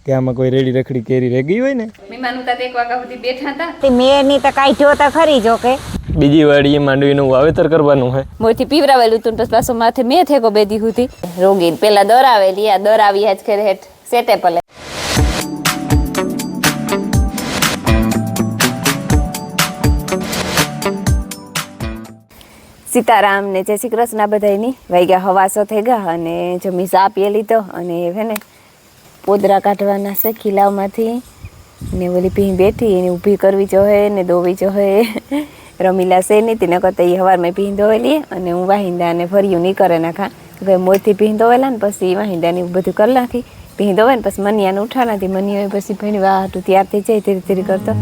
કે આમાં કોઈ રેડી રખડી કેરી રહી ગઈ હોય ને મહેમાન ઉતા એક વાગ્યા સુધી બેઠા હતા તે મેરની તો કાઢ્યો તો ખરી જો કે બીજી વાડીએ માંડવીનું વાવેતર કરવાનું હોય મોથી પીવરાવેલું તું પછી પાછો માથે મેં થેકો બેદી હતી રોગી પેલા દરાવેલી આ દરાવી આજ કરે હેઠ સેટે પલે સીતારામ ને જય શ્રી કૃષ્ણ બધાની વાગ્યા હવાસો થઈ ગયા અને જમી ચા પીએ લીધો અને હે ને પોદરા કાઢવાના છે ખીલાવમાંથી ને ઓલી ભીં બેઠી એને ઊભી કરવી જોઈએ ને દોવી જોઈએ રમીલા છે નહીં તેને કરતા એ સવારમાં ભીં ધોવેલી અને હું વાહિંદાને ફર્યું નહીં કરે નાખા કે મોરથી ભીં ધોવેલા ને પછી વાહિંદાને બધું કરી નાખી ભીં ધોવે ને પછી મનિયાને ઉઠાડાતી મનિયો પછી ભીણી વાહટું તૈયાર થઈ જાય ધીરે ધીરે કરતો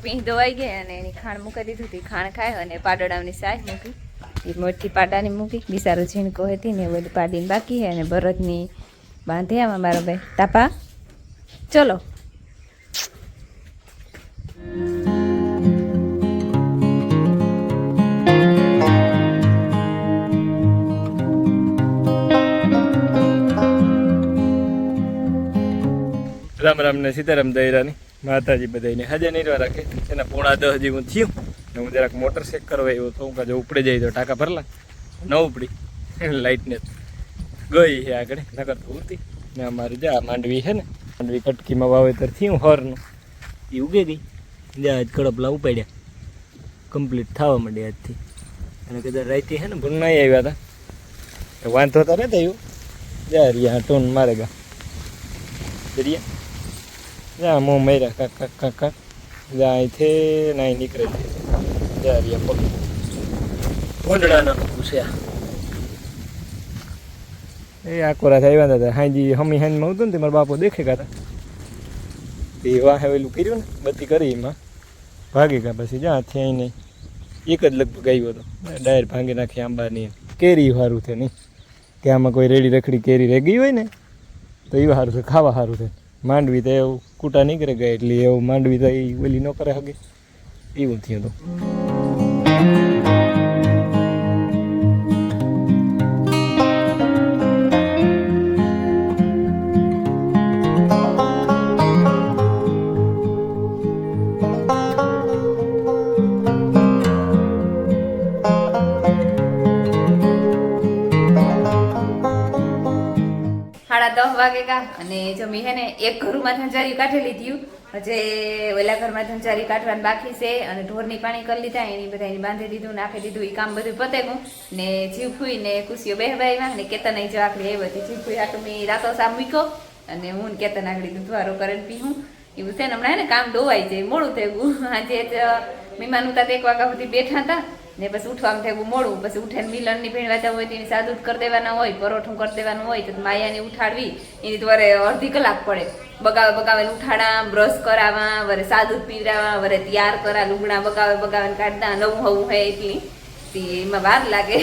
પીંહ ધોવાઈ ગઈ અને એની ખાણ મૂકી દીધું હતી ખાણ ખાય અને પાડોડાની સાય મૂકી એ મોટી પાડાની મૂકી બિસારો ઝીણકો હતી ને બધી પાડીને બાકી છે અને ભરતની બાંધે આમાં મારો ભાઈ તાપા ચલો રામ રામ ને સીતારામ દયરાની માતાજી બધાને હાજર નહીં રાખે એના 9:30 જેવું થયું ને હું જરાક મોટર ચેક કરવા આવ્યો તો હું કાજો ઉપડી જાય તો ટાંકા ભરલા ન ઉપડી લાઇટને ગઈ છે આગળ નગર તો ઉડતી ને અમારી જા માંડવી છે ને માંડવી કટકીમાં વાવેતર થયું હરનું એ ઉગે ગઈ જ્યાં આજ કડપલા ઉપાડ્યા કમ્પ્લીટ થવા માંડ્યા આજથી અને કદાચ રાઈતી છે ને ભૂલ નહીં આવ્યા હતા વાંધો તો નથી આવ્યું જા રિયા ટોન મારેગા દરિયા જા મોં માર્યા કાક કાક કાક કાક જા અહીંથી નાઈ નીકળે જા રિયા પગ ભોંડડાના ઘૂસ્યા એ આકોરા આવ્યા હતા હાજી હમી હાંજમાં આવતું ને તે મારા બાપો દેખે ગયા હતા એ વાહે ઓલું કર્યું ને બત્તી કરી એમાં ભાગી ગયા પછી જ્યાંથી આવીને એક જ લગભગ આવ્યો હતો ડાયર ભાંગી નાખી આંબાની કેરી સારું છે નહીં કે આમાં કોઈ રેડી રખડી કેરી રહી ગઈ હોય ને તો એ સારું છે ખાવા સારું છે માંડવી તો એવું કૂટા નીકળે ગયા એટલે એવું માંડવી તો એ ઓલી ન કરે શકે એવું થયું હતું અને જમી હે ને એક ઘરમાં ધંજારી કાઢેલી થયું જે ઓલા ઘરમાં ધંજારી કાઢવાનું બાકી છે અને ઢોરની પાણી કરી લીધા એની બધા એને બાંધી દીધું નાખી દીધું એ કામ બધું પતે ગયું ને જીવફુઈ ને ખુશીઓ બેહવાય ને કેતન અહીં જવાકડી આવી હતી જીવફુઈ આટલું મેં રાતો સા મૂક્યો અને હું ને કેતન આગળ દૂધવારો કરીને પીવું એવું છે ને હમણાં ને કામ ડોવાઈ જાય મોડું થઈ ગયું આજે મહેમાન ઉતા 1 વાગ્યા સુધી બેઠા હતા ને પછી ઉઠવામાં થયું મોડું પછી ઉઠીને મિલનની ભેણ વાંચા હોય તો એની સાદું કરી દેવાના હોય પરોઠું કરી દેવાનું હોય તો માયાને ઉઠાડવી એની દ્વારે અડધી કલાક પડે બગાવે ઉઠાડા બ્રશ કરાવવા વરે સાદું પીવડાવવા વરે તૈયાર કરા લુગડા બગાવે કાઢતા નવું હવું હોય એટલી એમાં વાર લાગે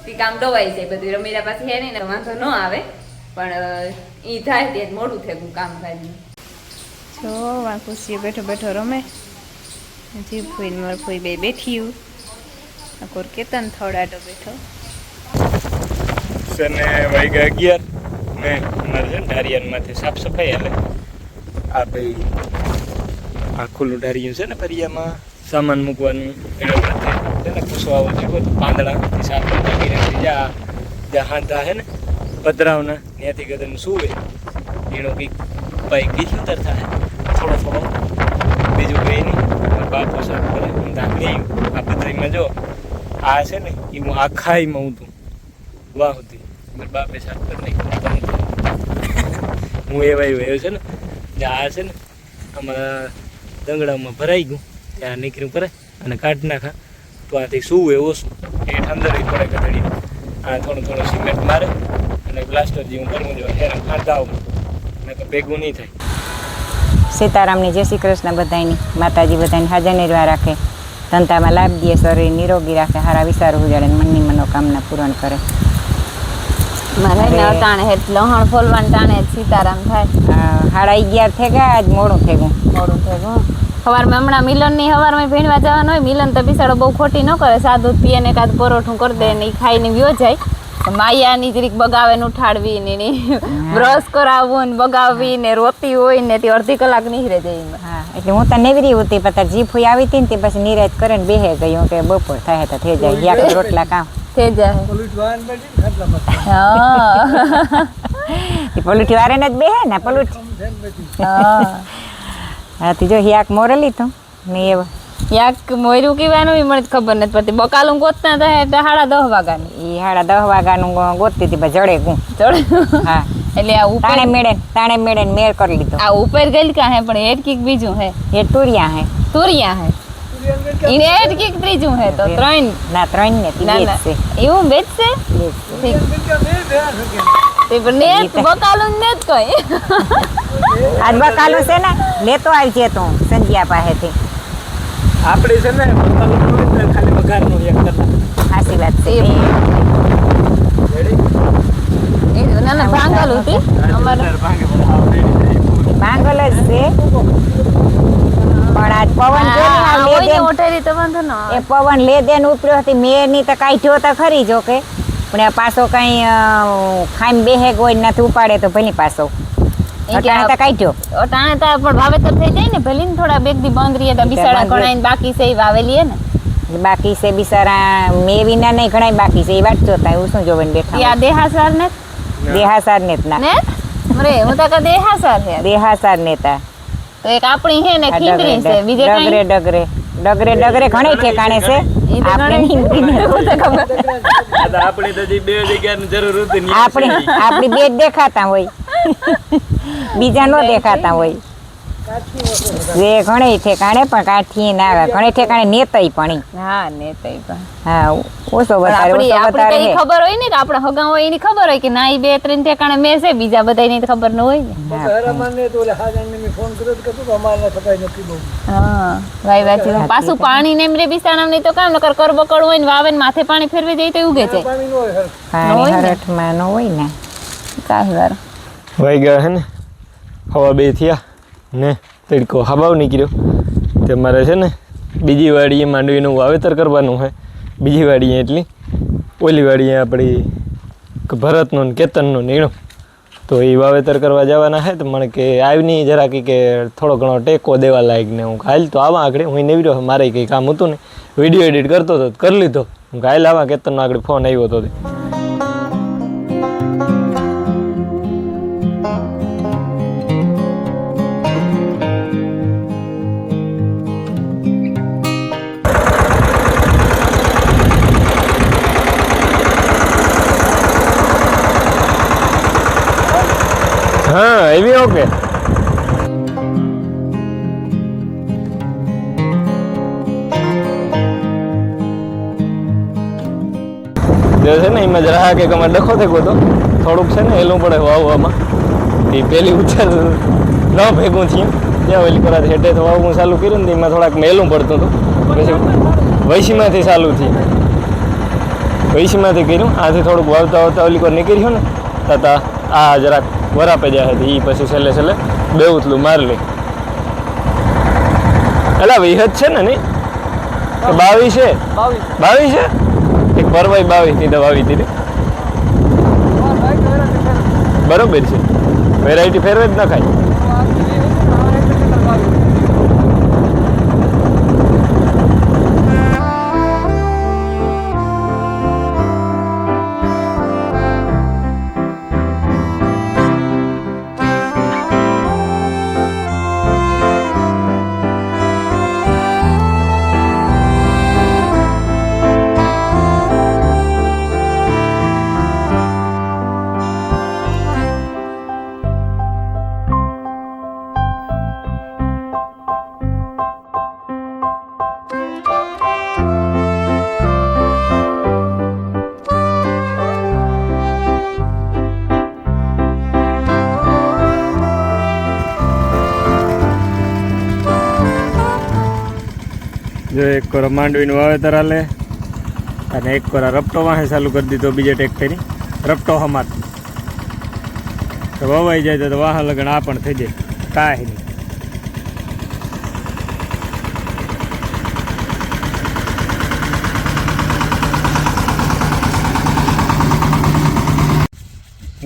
તે કામ ડોવાઈ જાય બધું રમીરા પાસે હે નહીં વાંધો ન આવે પણ એ થાય ત્યાં મોડું થયું કામ કાઢ્યું જો વા ખુશીઓ બેઠો બેઠો રમે જીવ ફૂઈને મારે ફૂઈ બે બેઠ્યું કોર કેતન થોડાડો બેઠો સને વાગ્યા 11 ને અમારે છે ને ઢારિયામાંથી સાફ સફાઈ હાલે આ ભાઈ આ ખુલ્લું ઢારિયું છે ને ફરિયામાં સામાન મૂકવાનું એના માટે છે ને પૂછવા છે બધું પાંદડા સાફ કરી રાખી જ્યાં હાંધા છે ને પધરાવના ત્યાંથી કદાચ સુવે એનો કંઈક ભાઈ ગીચુતર થાય થોડો બીજું કંઈ નહીં બાપુ સાફ કરે ગયું આ પથરીમાં જો આ છે ને એ હું આખાઈમાં ઊંધું વાહ હતી મારા બાપે સાફ કરી નાખ્યું હું એવા છે ને જ્યાં આ છે ને અમારા દંગડામાં ભરાઈ ગયું ત્યાં નીકળ્યું કરે અને કાઢી નાખા તો આથી શું એ ઓછું એ અંદર પડે કદડી આ થોડું સિમેન્ટ મારે અને પ્લાસ્ટર જેવું કરવું જોઈએ હેરાન ખાતા આવું ને તો ભેગું નહીં થાય સીતારામની જય શ્રી કૃષ્ણ બધાની માતાજી બધાને હાજર નિર્વાહ રાખે ધંધામાં લાભ દે, શરીર નિરોગી રાખે, સારા વિચાર ઉજાડે, મનની મનોકામના પૂરણ કરે. મને ને અટાણે હેત લહણ ફોલવાન ટાણે સીતારામ થાય. 11:30 થઈ ગયા, આજ મોડું થઈ ગયું. મોડું થઈ ગયું. સવારમાં હમણાં મિલનની સવારમાં ભેણવા જવાનું હોય, મિલન તો બિસાડો બહુ ખોટી ન કરે, સાદું જ પીએ ને એકાદ પરોઠું કરી દે ને એ ખાઈને વ્યો જાય. માયાની જરીક બગાવે ને ઉઠાડવી ને એની બ્રશ કરાવવું ને બગાવવી ને રોતી હોય ને તે અડધી કલાક નીકળે જાય. હા, એટલે હું તો નેવરી હતી, પછી જીફુઈ આવી હતી ને તે પછી નિરાજ કરે ને બેહે ગયું કે બપોર થાય તો થઈ જાય, યાક રોટલા કામ થઈ જાય. પલુઠી વારે ને જ બેહે ને પલુઠી. હા, જો યાક મોરેલી તો ને એવા યાક મોર્યું કહેવાનું મને ખબર નથી પડતી. બકાલું ગોતતા થાય એટલે 10:30 વાગ્યાની. એ 10:30 વાગ્યાનું ગોતતી હતી, જડે ગું ચડે. હા, એટલે આ ઉપર તાણે મેળે મેળ કરી લીધો. આ ઉપર ગલકા હે પણ હેડ કીક બીજું હે, એ તુરિયા હે, તુરિયા હે, ઈને હેડ કીક ત્રીજું હે. તો 3 ના 3 ને ના ના એવું બેચશે તે પણ નેત બકાલું નેત કોઈ આજ બકાલું છે ને લેતો આવજે તું સંજ્યા પાસેથી. આપણે છે ને ખાલી વઘારનું એક કલાક. સાચી વાત છે. ના ના ભાંગલ હતી અમારે, ભાંગલ જ છે પણ આજ પવન ઓટેરી તો વાંધો ન એ પવન લે દે ને ઉપર્યો હતી, મેરની તો કાઢ્યો તો ખરી જો કે, પણ આ પાછો કઈ ખાઈને બેહે કોઈ નથી ઉપાડે તો ભલી પાછો અટાણે તો કાઢ્યો. અટાણે તો પણ વાવેતર થઈ જાય ને ભલે ને થોડા બેગ દી બંધ રહીએ તો બિસાડા ઘણા બાકી છે એ વાવેલી હે ને બાકી છે બિચારા મેવીના નહીં ઘણા બાકી છે એ વાટ જોતા એવું શું જોવે બેઠા. આ દેહાસાર ને દેહાસાર નેતા ને મરે હું તો કા દેહાસાર હે, દેહાસાર નેતા તો એક આપણી હે ને ખીંદરી છે, બીજે કઈ ડગરે ઘણી ઠેકાણે છે. આપણે તો જે બે જગ્યાની જરૂર હતી આપણી બે જ દેખાતા હોય, બીજા નો દેખાતા હોય. જે ઘણી ઠેકાણે પણ કાઠી ના આવે, ઘણી ઠેકાણે નેતઈ પણ. હા નેતઈ પણ હા, ઓછો વધારે ખબર હોય ને કે આપણે હગા હોય એની ખબર હોય કે ના ઈ 2-3 ઠેકાણે મેં છે, બીજા બધા ની ખબર ન હોય ને. હા ભાઈ વાત છે. પાછું પાણી ને એમરે બિસાણા નહીં તો કામ નકર કરબકડ હોય ને વાવે ને માથે પાણી ફેરવી જાય તો ઉગે જાય. પાણી હરઠમાં ન હોય ને કાહી વાર વાઈ ગયા હે ને 2:30 થયા ને તડકો હબાવ નીકળ્યો. તે મારે છે ને બીજી વાડીએ માંડવીનું વાવેતર કરવાનું હોય. બીજી વાડીએ એટલી ઓલી વાડીએ આપણી ભરતનું ને કેતનનું નીણું, તો એ વાવેતર કરવા જવાના છે. તો મને કે આવની જરા કે થોડો ઘણો ટેકો દેવા લાયક ને હું હાલ તો આવા આગળ હું નીવડ્યો, મારે કંઈ કામ હતું ને વિડીયો એડિટ કરતો હતો કરી લીધો. હું હાલ આવા કેતનનો આગળ ફોન આવ્યો હતો. હા એવી ઓકે. છે ને એમાં જરા કે અમારે ડખો થઈ ગયો તો થોડુંક છે ને એલું પડે વાવવામાં. એ પેલી ઉછેર ન ભેગું થયું ત્યાં ઓલી કરાત હેઠે તો વાવવું ચાલુ કર્યું ને એમાં થોડાક મેલું પડતું હતું. પછી વૈશીમાંથી ચાલુ થયું, વૈશીમાંથી કર્યું. આથી થોડુંક વાવતા ઓલી પર નીકળ્યું ને તથા આ જરાક વરાપે જાય હતી. એ પછી છેલ્લે બે ઉથલું મારી લે. એટલે વિહત છે ને નહીં 22 છે, 22 છે એક પરવાઈ 22 ની દવા આવી હતી બરોબર છે. વેરાયટી ફેરવે જ ન ખાય. જો એક કોરા માંડવીનું વાવેતર હાલે અને એક કોરા રપટો વાહે ચાલુ કરી દીધો બીજે ટેક્ટરી રપટો હમાર તો વવાઈ જાય તો વાહ લગણ આ પણ થઈ જાય કાંઈ નહીં.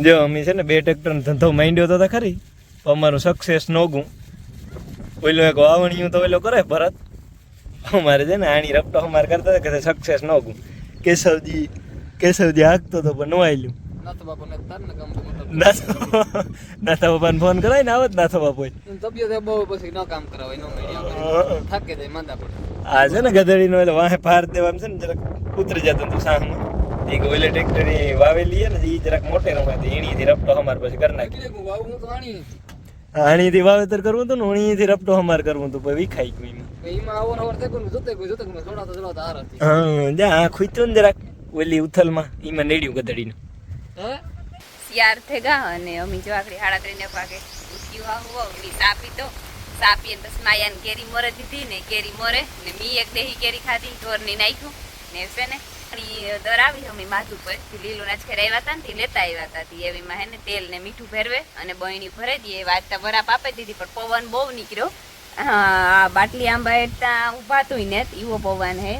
જો અમે છે ને 2 ટ્રેક્ટરનો ધંધો માંડ્યો તો ખરી પણ અમારું સક્સેસ નહોતું. ઓલો એક વાવણીયું તો ઓલો કરે ભરત, અમારે છે ને આણી રપટો અમારે કરતા હતા કે સક્સેસ નહોતું. કેશવજી હાંકતો તો પણ ન આવેલું. નાથા બાપાને ફોન કરાય ને આવત નાથા બાપુ આ છે ને ગધેડીનો એટલે વાહે પાર દેવાનું છે ને જરાક ઉતરી જતું હતું સાહમાં. એક ઓલે ટ્રેક્ટરની વાવેલી છે ને એ જરાક મોટે રમાતી એણીથી રપટો અમારે પછી કરી નાખ્યું. આણીથી વાવેતર કરવું હતું ને ઓણીથી રપટો અમારે કરવું હતું પછી વિખાઈ ગયું. હા જ્યાં આ ખૂચ્યું ને જરાક ઓલી ઉથલમાં એમાં નેડ્યું ગધેડીને. તૈયાર થઈ ગયા અને અમી જો આખરી 3:30 વાગે ઉઠ્યું આવું અમી સાપી તો સાપી અને પછી માયાને કેરી મોરે દીધી ને કેરી મોરે ને મી એક દેહી કેરી ખાધી ઢોરની નાખ્યું ને છે ને દર આવી અમે માથું પર લીલું નાચખેર આવ્યા હતા ને તે લેતા આવ્યા હતા એવીમાં હે ને તેલ ને મીઠું ભેરવે અને બહેણી ભરે દઈએ વાંચતા બરાપ આપી દીધી પણ પવન બહુ નીકળ્યો. બાટલી આંબા એટલા ઊભા તું ને એવો પવન હે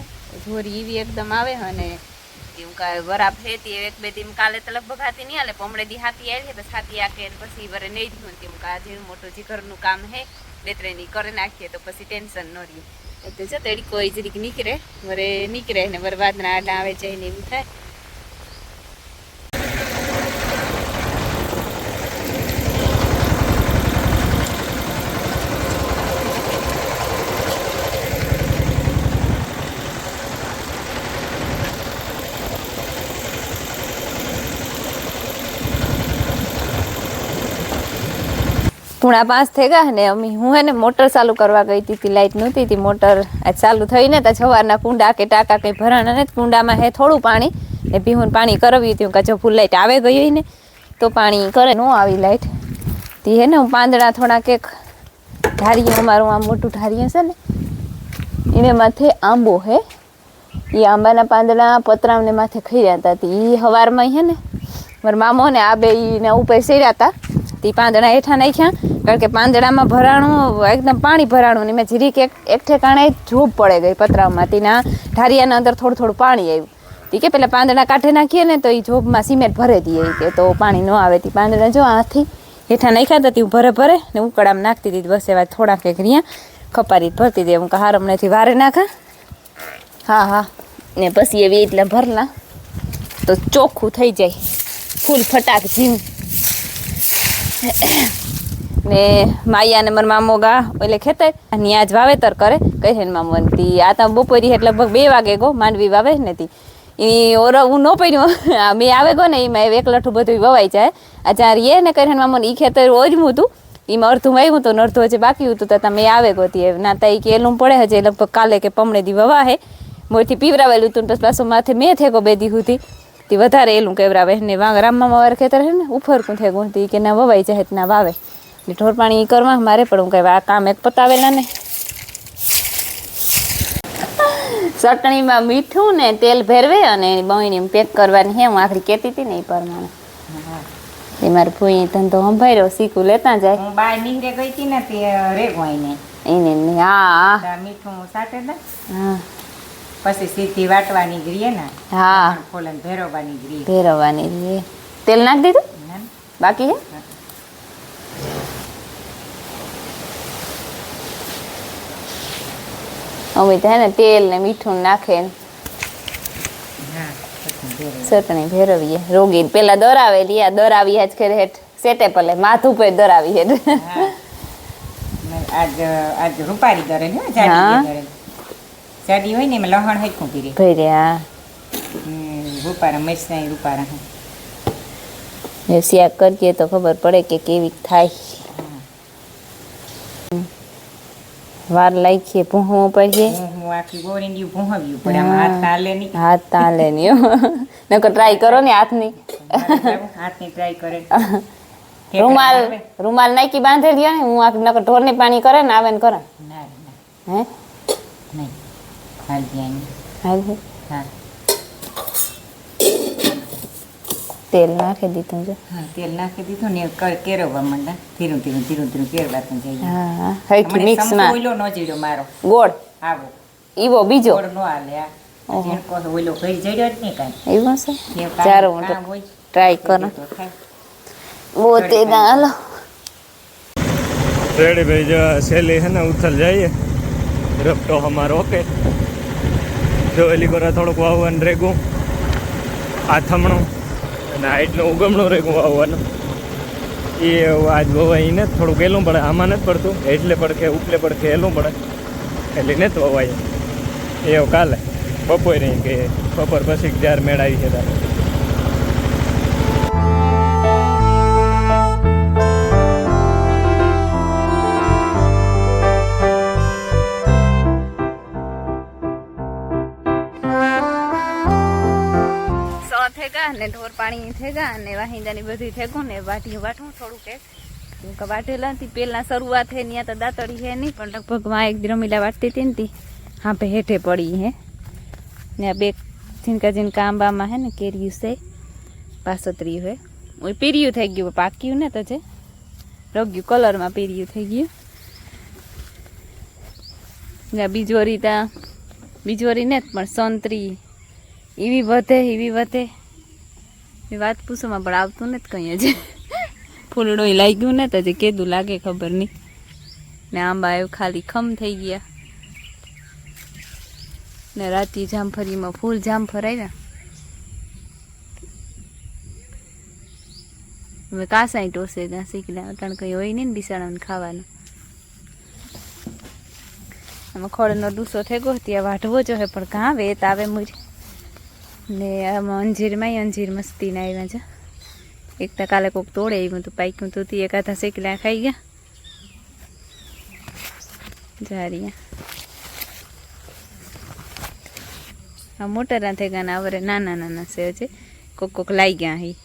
જોરી એવી એકદમ આવે અને બરાબ હેતી એક બે દી કાલે તો લગભગ હાથી નહીં હાલે પમડે દી હાથી આવી તો હાથી આકે પછી વરે નહીં થયું તેમ જેવું મોટું જે ઘરનું કામ હે 2-3 કરી નાખીએ તો પછી ટેન્શન ન રહ્યું. એટલે જો તેડી કોઈ જરીક નીકળે વરે નીકળે ને વરે વાદના આડા આવે જાય ને એવું થાય. પૂણા 5 થઈ ગયા ને અમે હું હે ને મોટર ચાલુ કરવા ગઈ હતી લાઈટ નહોતી હતી મોટર આજ ચાલુ થઈ ને તો સવારના કુંડા કે ટાંકા કંઈ ભરાણા ને કુંડામાં હે થોડું પાણી ને પીવું પાણી કરવી હતું કે જો ફૂલ લાઈટ આવે ગઈ હોય ને તો પાણી કરે ન આવી લાઈટ તે હે ને હું પાંદડા થોડાક એક ઢારીએ અમારું આમ મોટું ઢારીએ છે ને એને માથે આંબો હે એ આંબાના પાંદડા પતરામને માથે ખાઈ રહ્યા હતા એ સવારમાં હે ને મારા મામો ને આ બે એના ઉપર સેર્યા હતા તે પાંદડા હેઠા નાખ્યા કારણ કે પાંદડામાં ભરાણું એકદમ પાણી ભરાણું ને મેં જીરીક એક ઠેકાણે જોબ પડે ગઈ પતરામાં તેના ઢારિયાના અંદર થોડું થોડું પાણી આવ્યું તે કે પેલા પાંદડા કાઢે નાખીએ ને તો એ જોબમાં સિમેન્ટ ભરે દઈએ કે તો પાણી ન આવે તે પાંદડા જો આથી હેઠા નાખ્યા હતા તે ભરે ભરે ને ઉકળામાં નાખતી હતી બસ એવા થોડાક એક રહ્યા ખપારી ભરતી હતી હું હાર હમણાંથી વારે નાખા હા ને પછી એવી એટલે ભરલા તો ચોખ્ખું થઈ જાય ફૂલ ફટાક જીવ ને માયા ને મારા મામો ગા એટલે ખેતર અને આજ વાવેતર કરે કહે ને મામો તી આ તો બપોરી એટલે લગભગ 2 વાગે ગો માંડવી વાવે ને તી એ ઓરો હું ન પડ્યો મેં આવે ગો ને એમાં એક લઠું બધું વવાઈ જાય આ જ્યાં રીએ ને કહે ને મામો એ ખેતર ઓજમું હતું એમાં અડધું વાવ્યું હતું ને અડધું હજી બાકી હતું તો તમે આવે ગો તી ના તા કે એલું પડે હજી લગભગ કાલે કે પમણે દી વવા હે મોરથી પીવરાવેલું હતું ને પછી પાછું માથે મેં થેકો 2 દી સુધી તે વધારે એલું કેવરાવે ને રામમાં વાવર ખેતર હે ને ઉપર કુંથે ગુંતી કે ના વવાઈ જાય ના વાવે ને ઢોર પાણી કરવા મારે પણ હું કહેવાય આ કામ એક પતાવેલા ને ચટણીમાં મીઠું ને તેલ ભેરવે અને બહેણી પેક કરવાની હે હું આખરી કહેતી હતી ને એ પ્રમાણે એ મારે ભૂઈ ધંધો સંભાળ્યો શીખું લેતા જાય હું બહાર નીકળે ગઈ હતી ને તે રેગવાય ને એને હા મીઠું સાટે ને હા પછી સીધી વાટવાની ગરીએ ને હા ખોલન ભેરવવાની ગરી ભેરવવાની રીએ તેલ નાખી દીધું બાકી હે અમે તો હે ને તેલ ને મીઠું નાખે ચટણી ભેરવીએ રોગી પેલા દરાવેલી આ દરાવી આજ ખેર હેઠ સેટે પલે માથું પર દરાવી હેઠ આજ રૂપારી દરે ને જાડી દરે જાડી હોય ને એમાં લહણ હેઠું પીરે ભર્યા રૂપારા મરચાં રૂપારા હે શાક કરીએ તો ખબર પડે કે કેવી થાય વાર લાગીએ ભૂંહવું પડશે હું આખી ગોળી ભૂંહવ્યું પણ આમાં હાથ તાલે નહીં હાથ તાલે નહીં નકર ટ્રાય કરો ને હાથની હાથની ટ્રાય કરે રૂમાલ નાખી બાંધેલી ને હું નકર ઢોરની પાણી કરે ને આવે ને કરે ના હે નહીં હાલ ત્યાં હાલ હે હા તેલ નાખી દીધું છે હા તેલ નાખી દીધું ને કેરવવા માંડા ધીરું ધીરું ધીરું ધીરું કેરવાતું જઈએ હા હરખી મિક્સમાં ઓઈલો ન જીડ્યો મારો ગોળ આવો ઈવો બીજો ગોળ નો હાલે આ ઝીણકો ઓઈલો ઘઈ જડ્યો જ નહીં કાંઈ એવું છે એ ચાલો હું કામ હોય ટ્રાય કરો તો થાય. બહુ તે હાલો રેડી ભાઈ જો સહેલી है ना उथल जाइए रपटो हमारो ओके જો એલી પર થોડુંક વાવવાનું રેગું આથમણું અને હાઈટનું ઉગમણું રેગું વાવવાનું એ આજ વવાય ને થોડુંક એલું પડે આમાં નથી પડતું એટલે પડકે ઉપલે પડકે એલું પડે એટલે નથી વવાય એ કાલે બપોર નહીં કે બપોર પછી જ્યારે મેળાવી છે ત્યારે થેગા ને ઢોર પાણી થેગા ને વાહિંદાની બધી થેગું ને વાટું થોડુંક એક વાટેલા હતી પેલા શરૂઆત હે ત્યાં તો દાંતડી હે નહીં પણ લગભગ માં એક રમીલા વાટતી હતી ને તી હા પે હેઠે પડી હે ને આ બે ઝીણકા ઝીણકા આંબામાં હે ને કેરીયું છે પાસોતરી હે ઓય પીરિયું થઈ ગયું પાક્યું ને તો છે રગ્યું કલરમાં પીરિયું થઈ ગયું ને બીજોરી ને પણ સંતરી એવી વધે એ વાત પૂછોમાં પણ આવતું નથી કંઈ જ ફૂલડો લાગ્યું ને તો જે કેદું લાગે ખબર નહીં ને આંબા એવું ખાલી ખમ થઈ ગયા ને રાતી જામફળીમાં ફૂલ જામફળ આવ્યા હવે કાસાઈ ટોસે ત્યાં શીખલા અટાણ કંઈ હોય નહીં ને બિસાડાને ખાવાનું આમાં ખોળનો ડૂસો થેગો ત્યાં વાઢવો જો હે પણ કાં વેત આવે મુજ ને આમાં અંજીર મસ્તી ના આવ્યા છે એક તો કાલે કોક તોડે આવ્યું હતું પાક્યું હતું એક આધા શેકલા ખાઈ ગયા જારિયા આ મોટા થઈ ગયા ને આવરે નાના છે હજી કોક લાઈ ગયા હી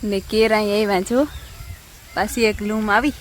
ને કેરા આવ્યા છો પાછી એક લૂમ આવી